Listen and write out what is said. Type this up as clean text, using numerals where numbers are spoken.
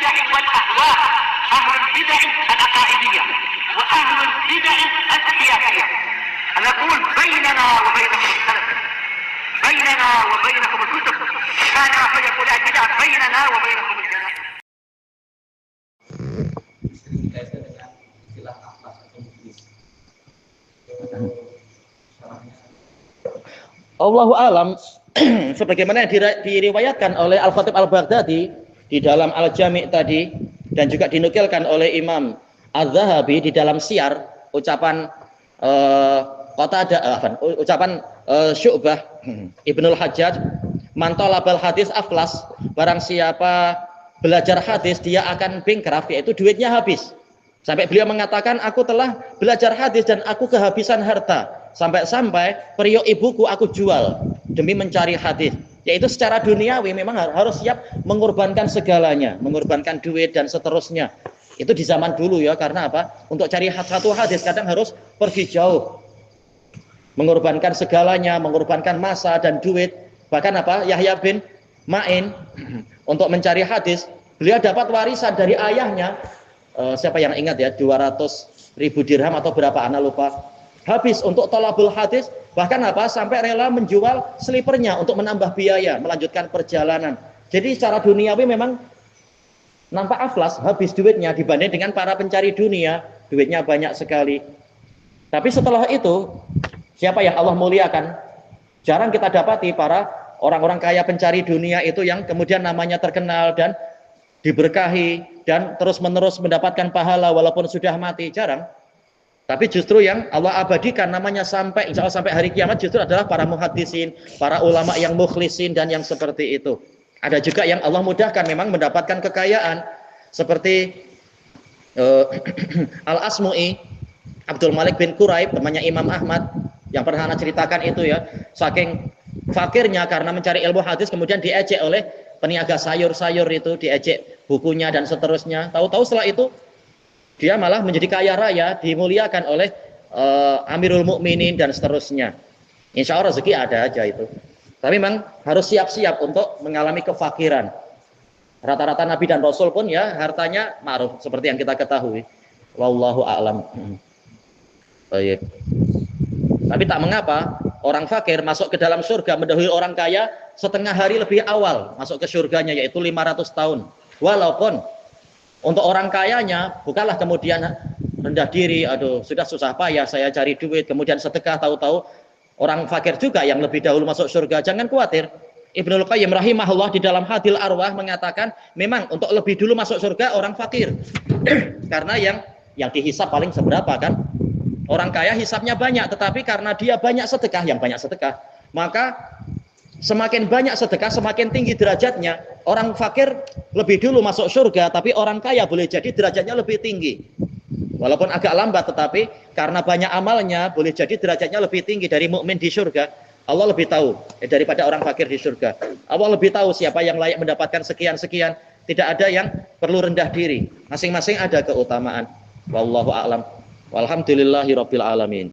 البدع والأهواء، أهل البدع العقائدية وأهل البدع السياسية. نقول بيننا وبينكم السلف، بيننا وبينكم الكتب، كان فيقول البدع بيننا وبينكم الجنائز. Allahu alam. Sebagaimana yang diriwayatkan oleh Al-Khatib Al-Baghdadi di dalam Al-Jami' tadi, dan juga dinukilkan oleh Imam Az-Zahabi di dalam Syiar, ucapan Syu'bah Ibnul Hajjaj, man talabal hadis aflas, barang siapa belajar hadis dia akan bankrupt, yaitu duitnya habis. Sampai beliau mengatakan, aku telah belajar hadis dan aku kehabisan harta, sampai-sampai periuk ibuku aku jual demi mencari hadis. Yaitu secara duniawi memang harus siap mengorbankan segalanya, mengorbankan duit dan seterusnya. Itu di zaman dulu ya, karena apa? Untuk cari satu hadis kadang harus pergi jauh, mengorbankan segalanya, mengorbankan masa dan duit. Bahkan apa? Yahya bin Ma'in untuk mencari hadis, beliau dapat warisan dari ayahnya. Siapa yang ingat ya, 200.000 dirham atau berapa, ana lupa. Habis untuk thalabul hadis, bahkan apa, sampai rela menjual slipernya untuk menambah biaya melanjutkan perjalanan. Jadi secara duniawi memang nampak aflas, habis duitnya dibanding dengan para pencari dunia, duitnya banyak sekali. Tapi setelah itu, siapa yang Allah muliakan? Jarang kita dapati para orang-orang kaya pencari dunia itu yang kemudian namanya terkenal dan diberkahi dan terus-menerus mendapatkan pahala walaupun sudah mati, jarang. Tapi justru yang Allah abadikan namanya sampai insya Allah sampai hari kiamat justru adalah para muhaddisin, para ulama yang mukhlisin dan yang seperti itu. Ada juga yang Allah mudahkan memang mendapatkan kekayaan seperti Al-Asmu'i, Abdul Malik bin Quraib, temannya Imam Ahmad yang pernah Anda ceritakan itu ya, saking fakirnya karena mencari ilmu hadis kemudian diejek oleh peniaga sayur-sayur itu, diejek bukunya dan seterusnya. Tahu-tahu setelah itu dia malah menjadi kaya raya, dimuliakan oleh Amirul Mukminin dan seterusnya. Insya Allah rezeki ada aja itu. Tapi memang harus siap-siap untuk mengalami kefakiran. Rata-rata Nabi dan Rasul pun ya hartanya ma'ruf seperti yang kita ketahui. Wallahu a'lam. Baik. Tapi tak mengapa orang fakir masuk ke dalam surga mendahului orang kaya setengah hari lebih awal masuk ke surganya, yaitu 500 tahun. Walaupun untuk orang kayanya bukanlah kemudian rendah diri, aduh sudah susah payah saya cari duit, kemudian sedekah, tahu-tahu orang fakir juga yang lebih dahulu masuk surga. Jangan khawatir. Ibnul Qayyim rahimahullah di dalam Hadil Arwah mengatakan memang untuk lebih dulu masuk surga orang fakir. Karena yang dihisap paling seberapa kan? Orang kaya hisapnya banyak, tetapi karena dia banyak sedekah, yang banyak sedekah, maka semakin banyak sedekah semakin tinggi derajatnya. Orang fakir lebih dulu masuk surga, tapi orang kaya boleh jadi derajatnya lebih tinggi. Walaupun agak lambat, tetapi karena banyak amalnya boleh jadi derajatnya lebih tinggi dari mukmin di surga. Allah lebih tahu daripada orang fakir di surga. Allah lebih tahu siapa yang layak mendapatkan sekian-sekian. Tidak ada yang perlu rendah diri. Masing-masing ada keutamaan. Wallahu a'lam. Walhamdulillahirabbil alamin.